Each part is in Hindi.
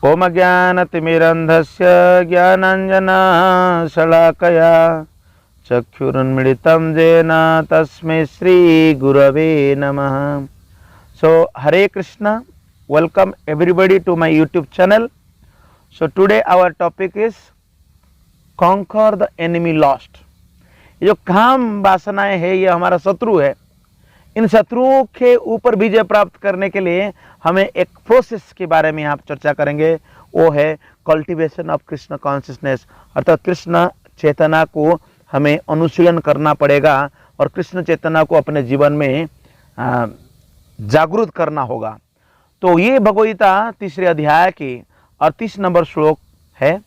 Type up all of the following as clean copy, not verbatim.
ओम ज्ञानतिमिरन्धस्य ज्ञानाञ्जनशलाकया चक्षुरुन्मिलितं येन तस्मै श्रीगुरवे नमः। So Hare Krishna, welcome everybody to my YouTube channel. So today our topic is conquer the enemy lost. ये जो काम वासनाएं है ये हमारा शत्रु है। इन शत्रुओं के ऊपर विजय प्राप्त करने के लिए हमें एक प्रोसेस के बारे में यहाँ चर्चा करेंगे। वो है कल्टीवेशन ऑफ कृष्ण कॉन्शियसनेस, अर्थात कृष्ण चेतना को हमें अनुशीलन करना पड़ेगा और कृष्ण चेतना को अपने जीवन में जागरूक करना होगा। तो ये भगवद्गीता तीसरे अध्याय की 38 नंबर श्लोक है।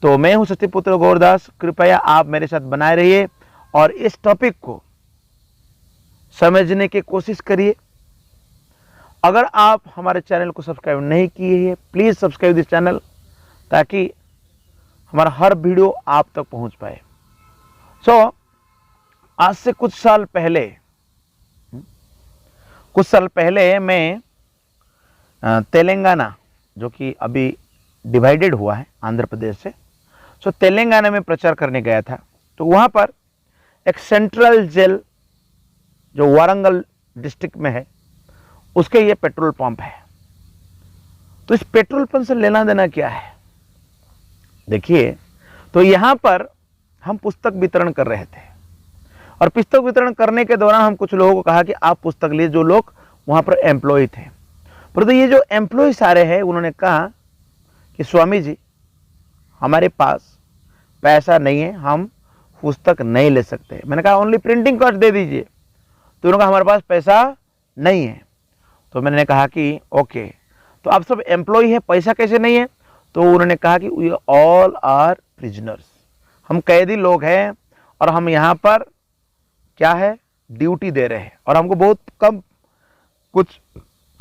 तो मैं हूँ सत्यपुत्र गौरदास, कृपया आप मेरे साथ बनाए रहिए और इस टॉपिक को समझने की कोशिश करिए। अगर आप हमारे चैनल को सब्सक्राइब नहीं किए हैं, प्लीज़ सब्सक्राइब दिस चैनल ताकि हमारा हर वीडियो आप तक पहुंच पाए। आज से कुछ साल पहले मैं तेलंगाना, जो कि अभी डिवाइडेड हुआ है आंध्र प्रदेश से, तेलंगाना में प्रचार करने गया था। तो वहाँ पर एक सेंट्रल जेल जो वारंगल डिस्ट्रिक्ट में है, उसके ये पेट्रोल पंप है। तो इस पेट्रोल पंप से लेना देना क्या है देखिए। तो यहाँ पर हम पुस्तक वितरण कर रहे थे और पुस्तक वितरण करने के दौरान हम कुछ लोगों को कहा कि आप पुस्तक लिए, जो लोग वहाँ पर एम्प्लॉय थे। परंतु ये जो एम्प्लॉय सारे हैं उन्होंने कहा कि स्वामी जी हमारे पास पैसा नहीं है, हम पुस्तक नहीं ले सकते। मैंने कहा ओनली प्रिंटिंग कॉस्ट दे दीजिए। तो उन्होंने कहा हमारे पास पैसा नहीं है। तो मैंने कहा कि ओके, तो आप सब एम्प्लॉय है, पैसा कैसे नहीं है? तो उन्होंने कहा कि वी ऑल आर प्रिजनर्स, हम कैदी लोग हैं और हम यहाँ पर क्या है, ड्यूटी दे रहे हैं और हमको बहुत कम कुछ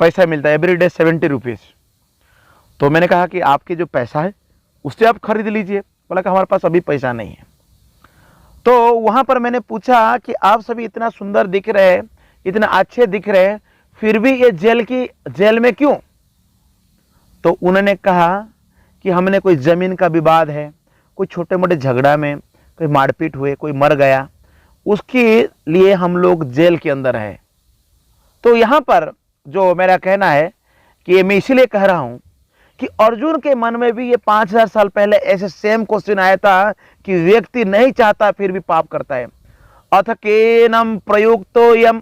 पैसा मिलता है, एवरी डे 70 रुपीज़। तो मैंने कहा कि आपके जो पैसा है उससे आप खरीद लीजिए। बोला कि हमारे पास अभी पैसा नहीं है। तो वहाँ पर मैंने पूछा कि आप सभी इतना सुंदर दिख रहे हैं, इतना अच्छे दिख रहे हैं, फिर भी ये जेल में क्यों? तो उन्होंने कहा कि हमने कोई ज़मीन का विवाद है, कोई छोटे मोटे झगड़ा में कोई मारपीट हुए, कोई मर गया, उसके लिए हम लोग जेल के अंदर है। तो यहाँ पर जो मेरा कहना है कि मैं इसीलिए कह रहा हूँ कि अर्जुन के मन में भी ये 5000 साल पहले ऐसे सेम क्वेश्चन आया था कि व्यक्ति नहीं चाहता फिर भी पाप करता है। अथ केनम प्रयुक्तो यम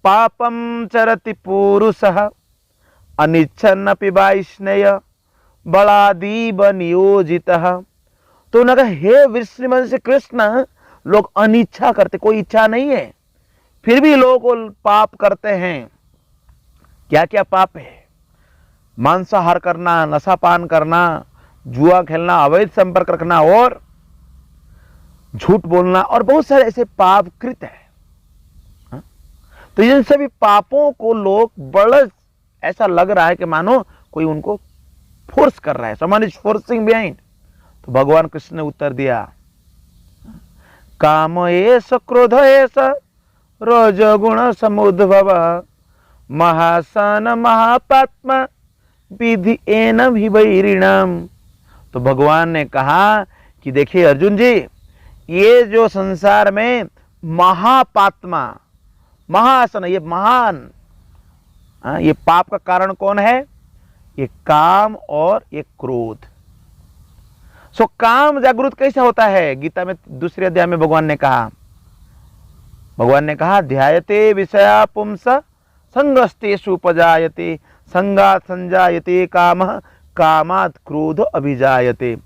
पापम चरति पुरुषः अनिच्छन्नपि वैष्णेय बलादीव नियोजितः। तो उन्होंने कहा हे विश्वमन से कृष्ण, लोग अनिच्छा करते, कोई इच्छा नहीं है, फिर भी लोग पाप करते हैं। क्या क्या पाप है? मांसाहार करना, नशापान करना, जुआ खेलना, अवैध संपर्क रखना और झूठ बोलना और बहुत सारे ऐसे पाप कृत है। तो इन सभी पापों को लोग बड़ा ऐसा लग रहा है कि मानो कोई उनको फोर्स कर रहा है, समवन इज फोर्सिंग बिहाइंड। तो भगवान कृष्ण ने उत्तर दिया, काम एष क्रोध एष रजोगुण समुद्भव महासन महापात्मा विधि एनम ही वैरिणम। तो भगवान ने कहा कि देखिए अर्जुन जी, ये जो संसार में महापात्मा, महासन, ये महान, ये पाप का कारण कौन है? ये काम और ये क्रोध। काम जागृत कैसे होता है? गीता में दूसरे अध्याय में भगवान ने कहा ध्यायते विषया पुंस संगस्तेषु उपजायते संगात संजायते कामः कामात् क्रोध अभिजायते।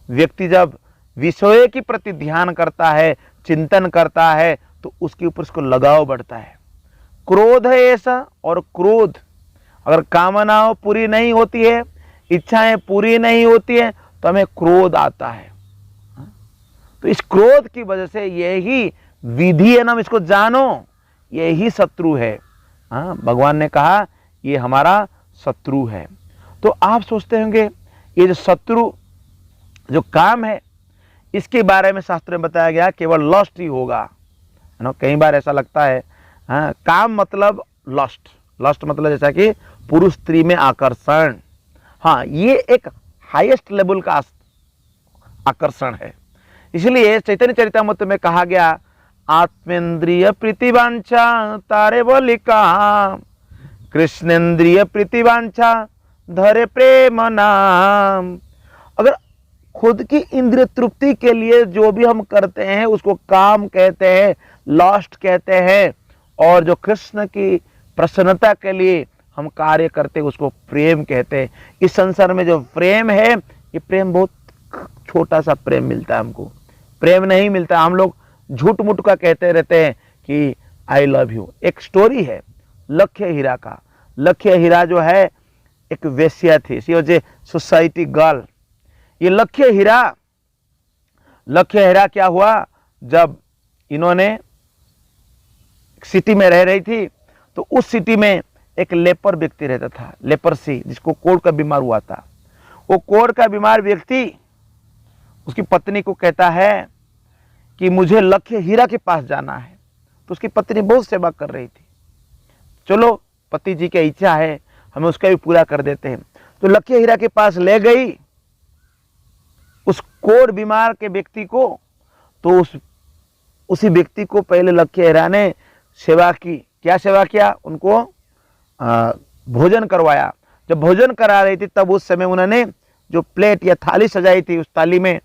व्यक्ति जब विषय के प्रति ध्यान करता है, चिंतन करता है, तो उसके ऊपर उसको लगाव बढ़ता है। क्रोध है ऐसा, और क्रोध अगर कामनाएं पूरी नहीं होती है, इच्छाएं पूरी नहीं होती है, तो हमें क्रोध आता है। तो इस क्रोध की वजह से यही विधि है ना, इसको जानो, यही शत्रु है। भगवान ने कहा ये हमारा शत्रु है। तो आप सोचते होंगे ये जो शत्रु जो काम है, इसके बारे में शास्त्र में बताया गया केवल लस्ट ही होगा, है ना। कई बार ऐसा लगता है काम मतलब लस्ट मतलब जैसा कि पुरुष स्त्री में आकर्षण, हाँ, ये एक हाईएस्ट लेवल का आकर्षण है। इसलिए चैतन्य चरितामृत में कहा गया, आत्मेंद्रिय प्रीतिवांछा तारे बलिका, कृष्णेंद्रिय प्रीतिवांछा धरे प्रेम नाम। अगर खुद की इंद्रिय तृप्ति के लिए जो भी हम करते हैं उसको काम कहते हैं, लॉस्ट कहते हैं, और जो कृष्ण की प्रसन्नता के लिए हम कार्य करते हैं उसको प्रेम कहते हैं। इस संसार में जो प्रेम है, ये प्रेम बहुत छोटा सा प्रेम मिलता है हमको, प्रेम नहीं मिलता। हम लोग झूठ मूठ का कहते रहते हैं कि आई लव यू। एक स्टोरी है लक्ष्य हीरा का। लक्ष्य हीरा जो है एक वेश्या थी, she was a society girl. ये लक्ष्य हीरा क्या हुआ, जब इन्होंने सिटी में रह रही थी तो उस सिटी में एक लेपर व्यक्ति रहता था, लेपरसी, जिसको कोढ़ का बीमार हुआ था। वो कोढ़ का बीमार व्यक्ति उसकी पत्नी को कहता है कि मुझे लक्ष्य हीरा के पास जाना है। तो उसकी पत्नी बहुत सेवा कर रही थी, चलो पति जी की इच्छा है, हमें उसका भी पूरा कर देते हैं। तो लक्ष्य हीरा के पास ले गई उस कोढ़ बीमार के व्यक्ति को। तो उसी व्यक्ति को पहले लक्ष्य हीरा ने सेवा की। क्या सेवा किया? उनको भोजन करवाया। जब भोजन करा रही थी तब उस समय उन्होंने जो प्लेट या थाली सजाई थी, उस थाली में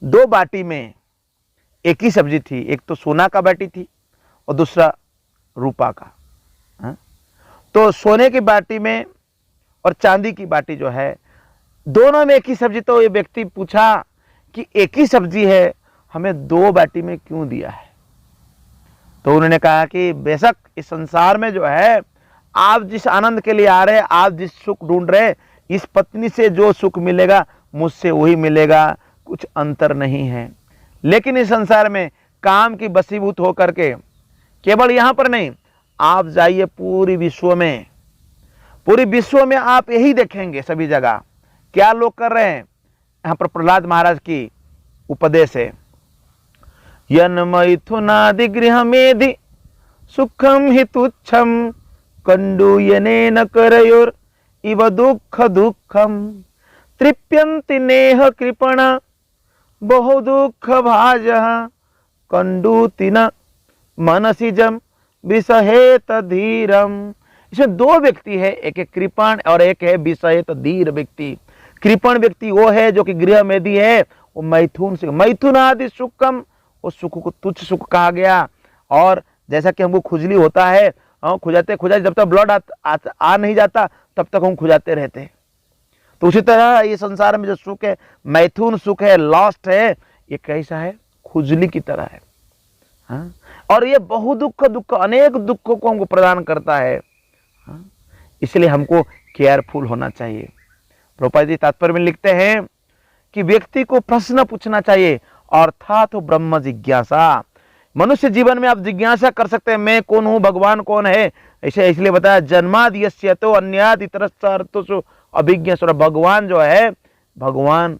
2 बाटी में एक ही सब्जी थी। एक तो सोना का बाटी थी और दूसरा रूपा का। तो सोने की बाटी में और चांदी की बाटी जो है, दोनों में एक ही सब्जी। तो ये व्यक्ति पूछा कि एक ही सब्जी है, हमें 2 बाटी में क्यों दिया है? तो उन्होंने कहा कि बेशक इस संसार में जो है, आप जिस आनंद के लिए आ रहे हैं, आप जिस सुख ढूंढ रहे हैं, इस पत्नी से जो सुख मिलेगा मुझसे वही मिलेगा, कुछ अंतर नहीं है। लेकिन इस संसार में काम की बसीभूत होकर के केवल यहां पर नहीं, आप जाइए पूरी विश्व में आप यही देखेंगे सभी जगह क्या लोग कर रहे हैं। यहां पर प्रहलाद महाराज की उपदेश है, यन मैथुनादि गृह मेधि सुखम हि तुच्छम कंडूयनेन करयोर इव दुख दुखम तृप्यन्ति नेह कृपण बहु दुख भाजः कंडूतिन मनसिजम विषहेत धीरम। इसमें 2 व्यक्ति है, एक है कृपण और एक है विषहेत धीर व्यक्ति। कृपण व्यक्ति वो है जो कि गृह मेधी है, वो मैथुन से, मैथुन आदि सुखम, उस सुख को तुच्छ सुख कहा गया। और जैसा कि हमको खुजली होता है, खुजाते जब तक ब्लड आ नहीं जाता तब तक हम खुजाते रहते हैं। तो उसी तरह ये संसार में जो सुख है, मैथुन सुख है, लॉस्ट है, ये कैसा है? खुजली की तरह है। हाँ? और ये बहु दुख अनेक दुखों को हमको प्रदान करता है। हाँ? इसलिए हमको केयरफुल होना चाहिए। प्रभुपाद जी तात्पर्य में लिखते हैं कि व्यक्ति को प्रश्न पूछना चाहिए, अर्थात तो ब्रह्म जिज्ञासा। मनुष्य जीवन में आप जिज्ञासा कर सकते हैं, मैं कौन हूं, भगवान कौन है। ऐसे इसलिए बताया, जन्माद यस्य तो अन्याद इतरस्य अर्थोषु अभिज्ञ। भगवान जो है, भगवान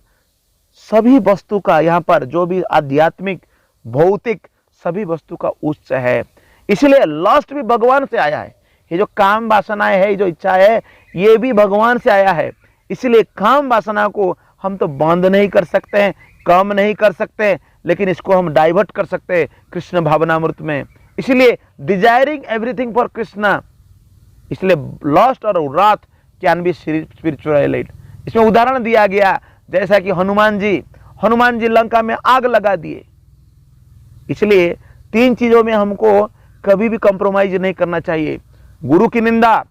सभी वस्तु का, यहाँ पर जो भी आध्यात्मिक भौतिक सभी वस्तु का उच्च है। इसलिए लॉस्ट भी भगवान से आया है। ये जो काम वासनाएं है, जो इच्छा है, ये भी भगवान से आया है। इसलिए काम वासना को हम तो बंद नहीं कर सकते हैं, कम नहीं कर सकते, लेकिन इसको हम डाइवर्ट कर सकते हैं कृष्ण भावनामृत में। इसलिए डिजायरिंग एवरीथिंग फॉर कृष्णा, इसलिए लॉस्ट और राथ कैन बी स्पिरिचुअलाइज्ड। इसमें उदाहरण दिया गया, जैसा कि हनुमान जी लंका में आग लगा दिए। इसलिए 3 चीजों में हमको कभी भी कंप्रोमाइज नहीं करना चाहिए, गुरु की निंदा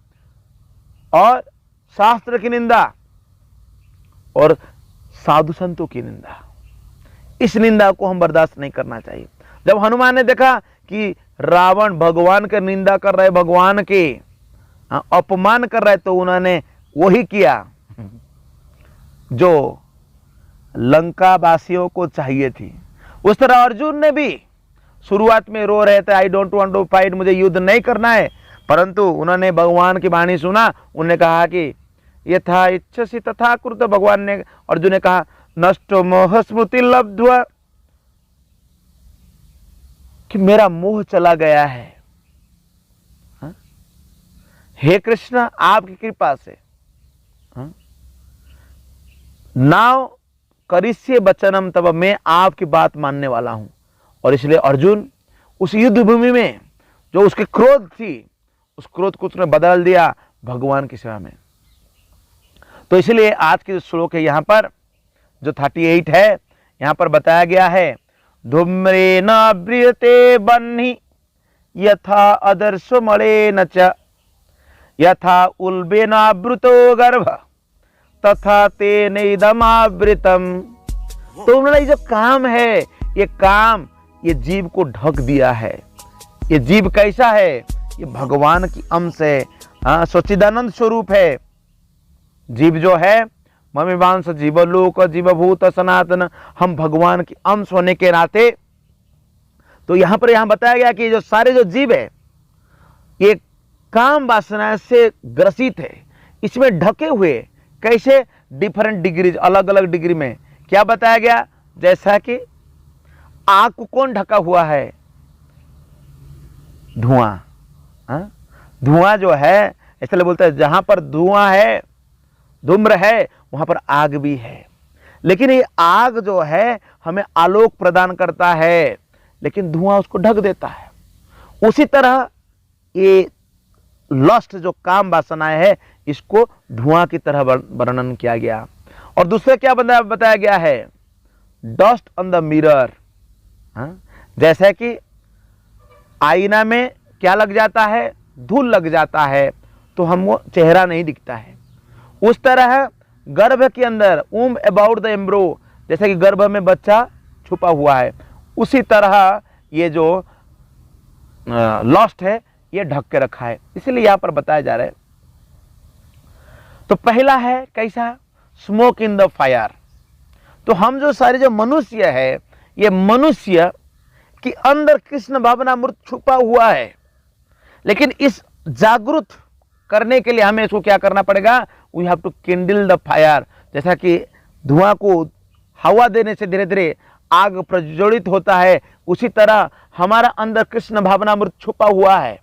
और शास्त्र की निंदा और साधु संतों की निंदा। इस निंदा को हम बर्दाश्त नहीं करना चाहिए। जब हनुमान ने देखा कि रावण भगवान की निंदा कर रहे, भगवान के अपमान कर रहे, तो उन्होंने वही किया जो लंका वासियों को चाहिए थी। उस तरह अर्जुन ने भी शुरुआत में रो रहे थे, I don't want to fight, मुझे युद्ध नहीं करना है, परंतु उन्होंने भगवान की वाणी सुना। उन्होंने कहा कि यथा इच्छसि तथा कुरुत। भगवान ने, अर्जुन ने कहा, नष्टो मोह स्मृति लब्ध्वा, कि मेरा मोह चला गया है। हा? हे कृष्ण, आपकी कृपा से। हा? नाव करिष्ये वचनम, तब मैं आपकी बात मानने वाला हूं। और इसलिए अर्जुन उस युद्ध भूमि में जो उसके क्रोध थी, उस क्रोध को उसने बदल दिया भगवान की सेवा में। तो इसलिए आज के जो श्लोक है यहाँ पर जो 38 है, यहाँ पर बताया गया है, धूम्रेण व्रियते बह्नि यथा अदर्श मलेन च, यथा उल्बेनावृतो गर्भ तथा तेनेदमावृतम। तो उन्होंने जो काम है, ये काम ये जीव को ढक दिया है। ये जीव कैसा है? ये भगवान की अंश है, हाँ, सच्चिदानंद स्वरूप है। जीव जो है ममिवांश जीवलोक जीवभूत सनातन, हम भगवान की अंश होने के नाते, तो यहाँ बताया गया कि जो सारे जो जीव है ये काम वासना से ग्रसित है, इसमें ढके हुए। कैसे? डिफरेंट डिग्रीज, अलग अलग डिग्री में। क्या बताया गया? जैसा कि आग को कौन ढका हुआ है? धुआं। धुआं जो है, इसलिए बोलते हैं जहां पर धुआं है, धूम्र है, वहां पर आग भी है। लेकिन ये आग जो है हमें आलोक प्रदान करता है, लेकिन धुआं उसको ढक देता है। उसी तरह ये लस्ट जो काम वासनाएं है, इसको धुआं की तरह वर्णन किया गया। और दूसरा क्या बताया गया है? Dust on the mirror. जैसे कि आईना में क्या लग जाता है? धूल लग जाता है, तो हमको चेहरा नहीं दिखता है। उस तरह गर्भ के अंदर अबाउट द एम्ब्रो, जैसे कि गर्भ में बच्चा छुपा हुआ है, उसी तरह ये जो लस्ट है ये ढक के रखा है। इसलिए यहां पर बताया जा रहा है। तो पहला है कैसा? Smoke in the fire. तो हम जो सारे जो मनुष्य है, ये मनुष्य के अंदर कृष्ण भावनामृत छुपा हुआ है, लेकिन इस जागृत करने के लिए हमें इसको क्या करना पड़ेगा? We have to kindle the fire. जैसा कि धुआं को हवा देने से धीरे धीरे आग प्रज्वलित होता है, उसी तरह हमारा अंदर कृष्ण भावनामृत छुपा हुआ है।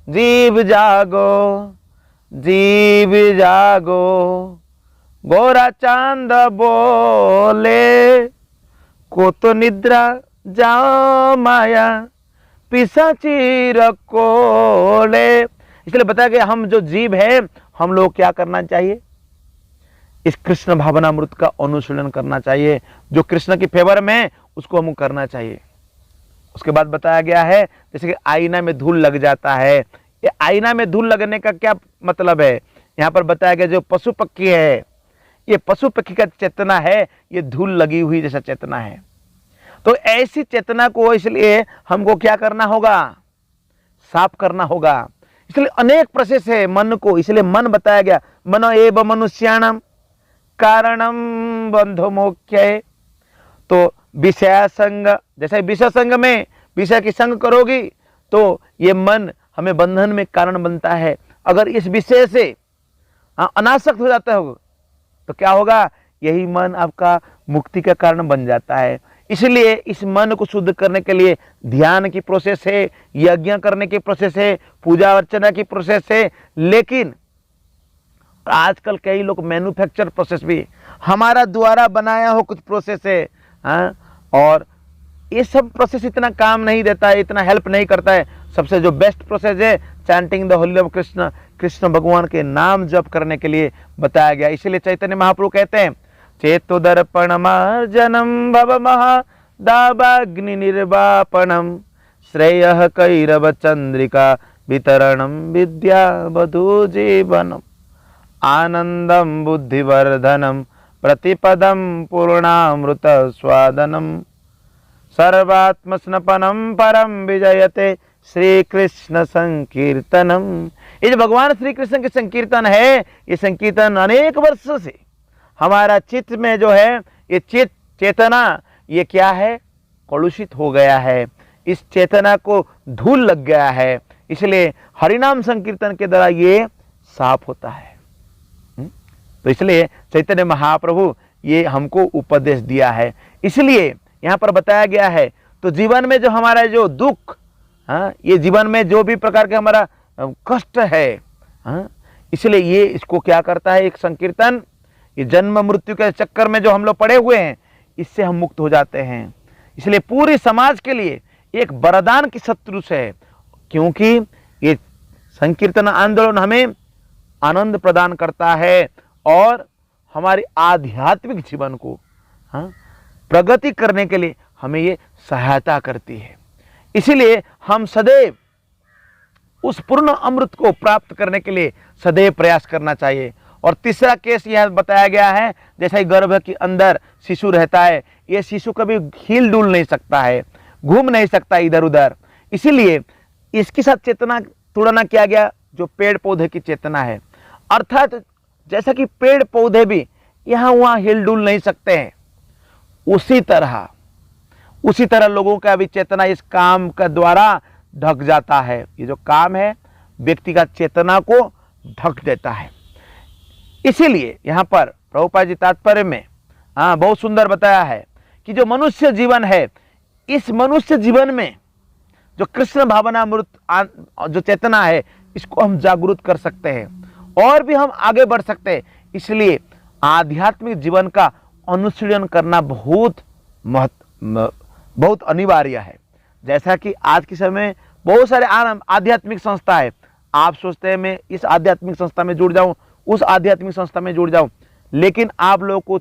जीव जागो, जीव जागो, गोरा चांद बोले, को तो निद्रा जाओ माया पिशाची रकोले। इसलिए बताया गया हम जो जीव है, हम लोग क्या करना चाहिए? इस कृष्ण भावनामृत का अनुशीलन करना चाहिए। जो कृष्ण की फेवर में, उसको हमको करना चाहिए। उसके बाद बताया गया है जैसे कि आईना में धूल लग जाता है। ये आईना में धूल लगने का क्या मतलब है? यहाँ पर बताया गया जो पशु पक्षी है, ये पशु पक्षी का चेतना है, ये धूल लगी हुई जैसा चेतना है। तो ऐसी चेतना को इसलिए हमको क्या करना होगा? साफ करना होगा। इसलिए अनेक प्रोसेस है मन को, इसलिए मन बताया गया। मनो एव मनुष्याणाम कारणम बंधो मोक्ष। तो विषय संग, जैसे विषय संग में विषय की संग करोगी तो ये मन हमें बंधन में कारण बनता है। अगर इस विषय से अनासक्त हो जाता हो तो क्या होगा? यही मन आपका मुक्ति का कारण बन जाता है। इसलिए इस मन को शुद्ध करने के लिए ध्यान की प्रोसेस है, यज्ञ करने की प्रोसेस है, पूजा अर्चना की प्रोसेस है। लेकिन आजकल कई लोग मैन्युफैक्चर प्रोसेस भी हमारा द्वारा बनाया हो कुछ प्रोसेस है, और ये सब प्रोसेस इतना काम नहीं देता है, इतना हेल्प नहीं करता है। सबसे जो बेस्ट प्रोसेस है chanting the Holi of Krishna, Krishna भगवान के नाम जप करने के लिए बताया गया। इसलिए चैतन्य महाप्रभु कहते हैं चेतोदर्पण मार्जनम भव महा दावाग्नि निर्वापणम श्रेयः कैरव चंद्रिका वितरणम विद्या वधु जीवनम आनंदम बुद्धिवर्धनम प्रतिपदम पूर्णामृत स्वादनम सर्वात्मस्नपनम परम विजयते श्री कृष्ण संकीर्तनम। ये जो भगवान श्री कृष्ण के संकीर्तन है, ये संकीर्तन अनेक वर्षों से हमारा चित्त में जो है, ये चेतना ये क्या है? कलुषित हो गया है। इस चेतना को धूल लग गया है, इसलिए हरिनाम संकीर्तन के द्वारा ये साफ होता है। तो इसलिए चैतन्य महाप्रभु ये हमको उपदेश दिया है। इसलिए यहाँ पर बताया गया है। तो जीवन में जो हमारा जो दुख, ये जीवन में जो भी प्रकार का हमारा कष्ट है, इसलिए ये इसको क्या करता है? एक संकीर्तन ये जन्म मृत्यु के चक्कर में जो हम लोग पड़े हुए हैं, इससे हम मुक्त हो जाते हैं। इसलिए पूरे समाज के लिए एक वरदान की सदृश है, क्योंकि ये संकीर्तन आंदोलन हमें आनंद प्रदान करता है और हमारे आध्यात्मिक जीवन को प्रगति करने के लिए हमें ये सहायता करती है। इसीलिए हम सदैव उस पूर्ण अमृत को प्राप्त करने के लिए सदैव प्रयास करना चाहिए। और तीसरा केस यह बताया गया है, जैसा ही गर्भ के अंदर शिशु रहता है, ये शिशु कभी हिल डुल नहीं सकता है, घूम नहीं सकता इधर उधर, इसीलिए इसके साथ चेतना तुलना किया गया जो पेड़ पौधे की चेतना है। अर्थात जैसा कि पेड़ पौधे भी यहाँ वहाँ हिल डुल नहीं सकते हैं, उसी तरह लोगों का भी चेतना इस काम का द्वारा ढक जाता है। ये जो काम है व्यक्ति का चेतना को ढक देता है। इसीलिए यहाँ पर प्रभुपाद जी तात्पर्य में बहुत सुंदर बताया है कि जो मनुष्य जीवन है, इस मनुष्य जीवन में जो कृष्ण भावनामृत जो चेतना है, इसको हम जागृत कर सकते हैं और भी हम आगे बढ़ सकते हैं। इसलिए आध्यात्मिक जीवन का अनुशीलन करना बहुत अनिवार्य है। जैसा कि आज के समय में बहुत सारे आध्यात्मिक संस्था है, आप सोचते हैं मैं इस आध्यात्मिक संस्था में जुड़ जाऊं, उस आध्यात्मिक संस्था में जुड़ जाऊं, लेकिन आप लोगों को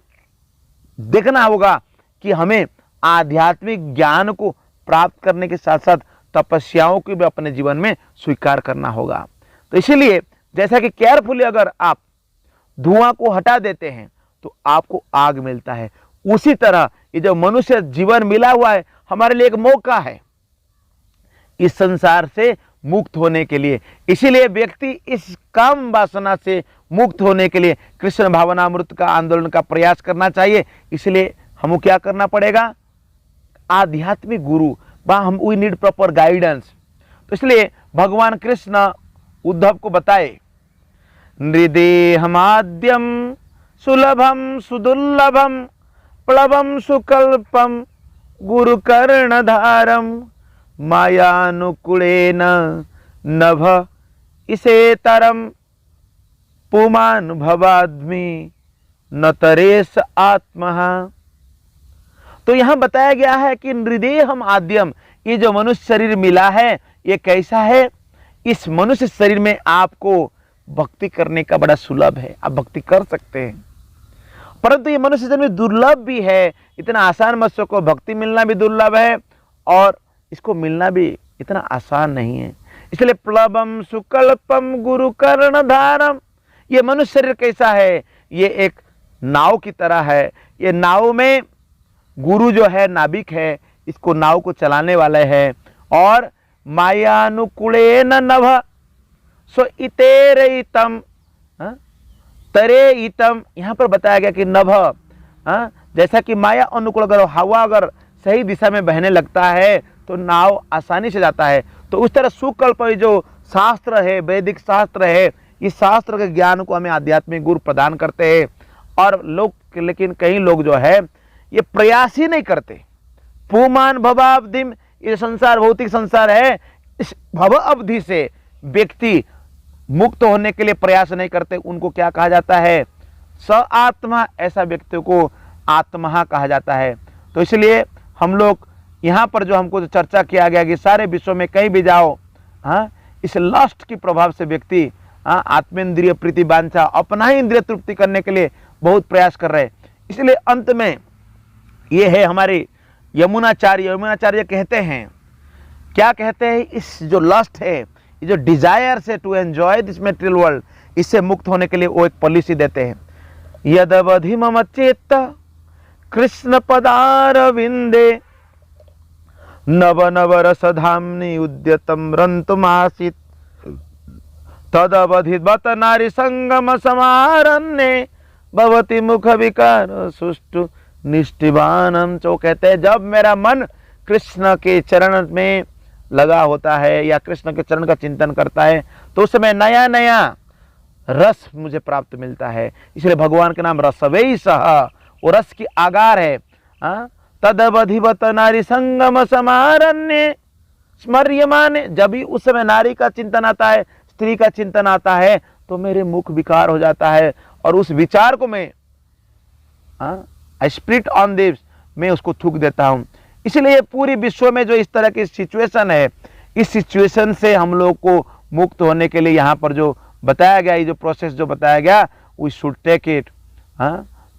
देखना होगा कि हमें आध्यात्मिक ज्ञान को प्राप्त करने के साथ साथ तपस्याओं को भी अपने जीवन में स्वीकार करना होगा। तो इसीलिए जैसा कि केयरफुली अगर आप धुआं को हटा देते हैं तो आपको आग मिलता है, उसी तरह ये जो मनुष्य जीवन मिला हुआ है हमारे लिए एक मौका है इस संसार से मुक्त होने के लिए। इसीलिए व्यक्ति इस काम वासना से मुक्त होने के लिए कृष्ण भावनामृत का आंदोलन का प्रयास करना चाहिए। इसलिए हमको क्या करना पड़ेगा? आध्यात्मिक गुरु हम वी नीड प्रॉपर गाइडेंस। तो इसलिए भगवान कृष्ण उद्धव को बताए, नृदेहमाद्यम सुलभम सुदुर्लभम प्लवम सुकल्पम गुरुकर्णधारम मायानुकूलेन नभ इसेतरम पुमान भवाद्मि न तरेस आत्मा। तो यहां बताया गया है कि नृदेहम आद्यम, ये जो मनुष्य शरीर मिला है ये कैसा है? इस मनुष्य शरीर में आपको भक्ति करने का बड़ा सुलभ है, आप भक्ति कर सकते हैं, परंतु ये मनुष्य शरीर में दुर्लभ भी है। इतना आसान मनुष्य को भक्ति मिलना भी दुर्लभ है और इसको मिलना भी इतना आसान नहीं है। इसलिए प्लवम सुकल्पम गुरु कर्णधारम, ये मनुष्य शरीर कैसा है? ये एक नाव की तरह है। ये नाव में गुरु जो है नाविक है, इसको नाव को चलाने वाले हैं। और मायानुकूलेन नभ सो इतेरइतम तरे इतम, यहाँ पर बताया गया कि नभ, जैसा कि माया अनुकूल अगर हवा अगर सही दिशा में बहने लगता है तो नाव आसानी से जाता है। तो उस तरह सुकल्प जो शास्त्र है, वैदिक शास्त्र है, इस शास्त्र के ज्ञान को हमें आध्यात्मिक गुरु प्रदान करते हैं। और लोग, लेकिन कई लोग जो है ये प्रयास ही नहीं करते। पुमान भवाब्धिम, ये संसार भौतिक संसार है, इस भव अवधि से व्यक्ति मुक्त होने के लिए प्रयास नहीं करते। उनको क्या कहा जाता है? स आत्मा, ऐसा व्यक्ति को आत्मा कहा जाता है। तो इसलिए हम लोग यहाँ पर जो हमको जो चर्चा किया गया कि सारे विश्व में कहीं भी जाओ, इस लस्ट की प्रभाव से व्यक्ति आत्मेंद्रिय प्रीति वांछा अपना ही इंद्रिय तृप्ति करने के लिए बहुत प्रयास कर रहे हैं। इसलिए अंत में ये है हमारे यमुनाचार्य कहते हैं, क्या कहते हैं? इस जो लस्ट है, ये जो डिजायर से to enjoy this material world, इससे मुक्त होने के लिए वो एक पॉलिसी देते हैं। यदवधि मम चेत्त कृष्ण पदारविंदे नव नव रसधाम्नि उद्यतम रंतुमासित तदवधिवत नारी संगम समारण्ये भवति मुख विकार सुष्टु निष्ठिवानम। जो कहते हैं जब मेरा मन कृष्ण के चरण में लगा होता है या कृष्ण के चरण का चिंतन करता है तो उस समय नया नया रस मुझे प्राप्त मिलता है। इसलिए भगवान के नाम रसवै सह, वो रस की आगार है। तदवधिवत नारी संगम समारण्य स्मर्यमाने, जब भी उस समय नारी का चिंतन आता है, स्त्री का चिंतन आता है तो मेरे मुख विकार हो जाता है और उस विचार को मैं आई स्प्रिट ऑन दिस, मैं उसको थूक देता हूँ। इसलिए पूरी विश्व में जो इस तरह की सिचुएशन है, इस सिचुएशन से हम लोग को मुक्त होने के लिए यहाँ पर जो बताया गया, ये जो प्रोसेस जो बताया गया, वी शुड टेक इट।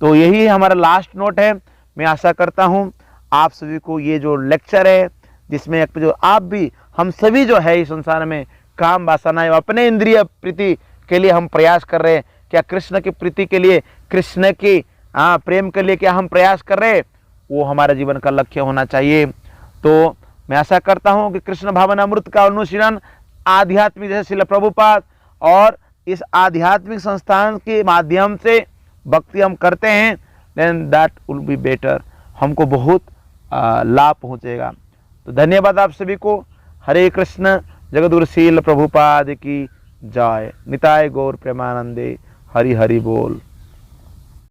तो यही हमारा लास्ट नोट है। मैं आशा करता हूँ आप सभी को ये जो लेक्चर है, जिसमें जो आप भी, हम सभी जो है इस संसार में काम वासनाएं अपने इंद्रिय प्रीति के लिए हम प्रयास कर रहे हैं, क्या कृष्ण की प्रीति के लिए, कृष्ण की प्रेम के लिए क्या हम प्रयास कर रहे हैं, वो हमारे जीवन का लक्ष्य होना चाहिए। तो मैं आशा करता हूँ कि कृष्ण भावनामृत का अनुशीलन आध्यात्मिक, जैसे श्रील प्रभुपाद और इस आध्यात्मिक संस्थान के माध्यम से भक्ति हम करते हैं, then that will be better, हमको बहुत लाभ पहुँचेगा। तो धन्यवाद आप सभी को। हरे कृष्ण। जगद्गुरु श्रील प्रभुपाद की जय। निताय गौर प्रेमानंदे। हरि हरि बोल।